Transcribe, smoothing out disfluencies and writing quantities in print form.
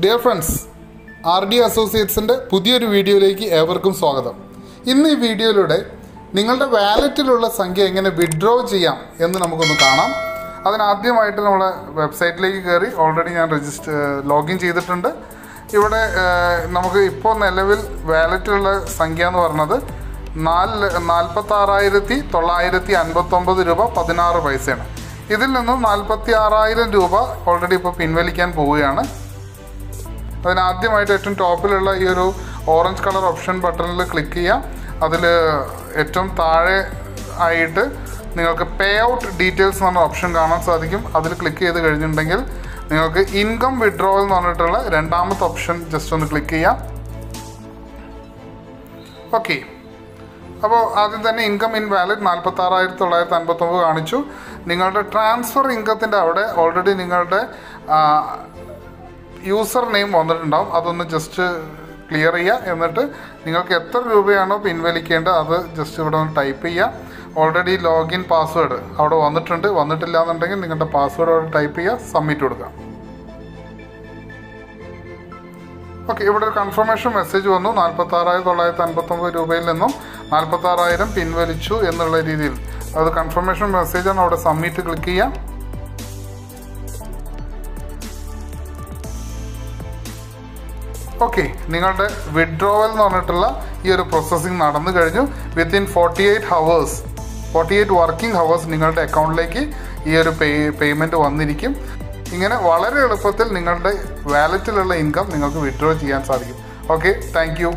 Dear friends, RD അസോസിയേറ്റ്സിൻ്റെ പുതിയൊരു വീഡിയോയിലേക്ക് ഏവർക്കും സ്വാഗതം. ഇന്ന് ഈ വീഡിയോയിലൂടെ നിങ്ങളുടെ വാലറ്റിലുള്ള സംഖ്യ എങ്ങനെ വിഡ്രോ ചെയ്യാം എന്ന് നമുക്കൊന്ന് കാണാം. അതിനാദ്യമായിട്ട് നമ്മളെ വെബ്സൈറ്റിലേക്ക് കയറി ഓൾറെഡി ഞാൻ ലോഗിൻ ചെയ്തിട്ടുണ്ട്. ഇവിടെ നമുക്ക് ഇപ്പോൾ നിലവിൽ വാലറ്റിലുള്ള സംഖ്യ എന്ന് പറഞ്ഞത് 46,959 രൂപ 16 പൈസയാണ്. ഇതിൽ നിന്നും 46,000 രൂപ ഓൾറെഡി ഇപ്പോൾ പിൻവലിക്കാൻ പോവുകയാണ്. അതിനാദ്യമായിട്ട് ഏറ്റവും ടോപ്പിലുള്ള ഈ ഒരു ഓറഞ്ച് കളർ ഓപ്ഷൻ ബട്ടണിൽ ക്ലിക്ക് ചെയ്യാം. അതിൽ ഏറ്റവും താഴെ ആയിട്ട് നിങ്ങൾക്ക് പേ ഔട്ട് ഡീറ്റെയിൽസ് എന്ന് പറഞ്ഞ ഓപ്ഷൻ കാണാൻ സാധിക്കും. അതിൽ ക്ലിക്ക് ചെയ്ത് കഴിഞ്ഞിട്ടുണ്ടെങ്കിൽ നിങ്ങൾക്ക് ഇൻകം വിഡ്രോവൽ എന്ന് പറഞ്ഞിട്ടുള്ള രണ്ടാമത്തെ ഓപ്ഷൻ ജസ്റ്റ് ഒന്ന് ക്ലിക്ക് ചെയ്യാം. ഓക്കെ, അപ്പോൾ ആദ്യം തന്നെ ഇൻകം ഇൻ വാലറ്റ് 46,959 കാണിച്ചു. നിങ്ങളുടെ ട്രാൻസ്ഫർ ഇൻകത്തിൻ്റെ അവിടെ ഓൾറെഡി നിങ്ങളുടെ യൂസർ നെയിം വന്നിട്ടുണ്ടാവും. അതൊന്ന് ജസ്റ്റ് ക്ലിയർ ചെയ്യുക. എന്നിട്ട് നിങ്ങൾക്ക് എത്ര രൂപയാണോ പിൻവലിക്കേണ്ടത് അത് ജസ്റ്റ് ഇവിടെ ഒന്ന് ടൈപ്പ് ചെയ്യുക. ഓൾറെഡി ലോഗിൻ പാസ്വേഡ് അവിടെ വന്നിട്ടില്ല എന്നുണ്ടെങ്കിൽ നിങ്ങളുടെ പാസ്വേഡ് അവിടെ ടൈപ്പ് ചെയ്യുക, സബ്മിറ്റ് കൊടുക്കുക. ഓക്കെ, ഇവിടെ ഒരു കൺഫർമേഷൻ മെസ്സേജ് വന്നു. 46,959 രൂപയിൽ നിന്നും 46,000 പിൻവലിച്ചു എന്നുള്ള രീതിയിൽ അത് കൺഫർമേഷൻ മെസ്സേജാണ്. അവിടെ സബ്മിറ്റ് ക്ലിക്ക് ചെയ്യാം. ഓക്കെ, നിങ്ങളുടെ വിഡ്രോവൽ എന്ന് പറഞ്ഞിട്ടുള്ള ഈ ഒരു പ്രോസസ്സിങ് നടന്നു കഴിഞ്ഞു. വിത്തിൻ 48 വർക്കിംഗ് ഹവേഴ്സ് നിങ്ങളുടെ അക്കൗണ്ടിലേക്ക് ഈ ഒരു പേയ്മെൻറ്റ് വന്നിരിക്കും. ഇങ്ങനെ വളരെ എളുപ്പത്തിൽ നിങ്ങളുടെ വാലറ്റിലുള്ള ഇൻകം നിങ്ങൾക്ക് വിഡ്രോ ചെയ്യാൻ സാധിക്കും. Okay, thank you.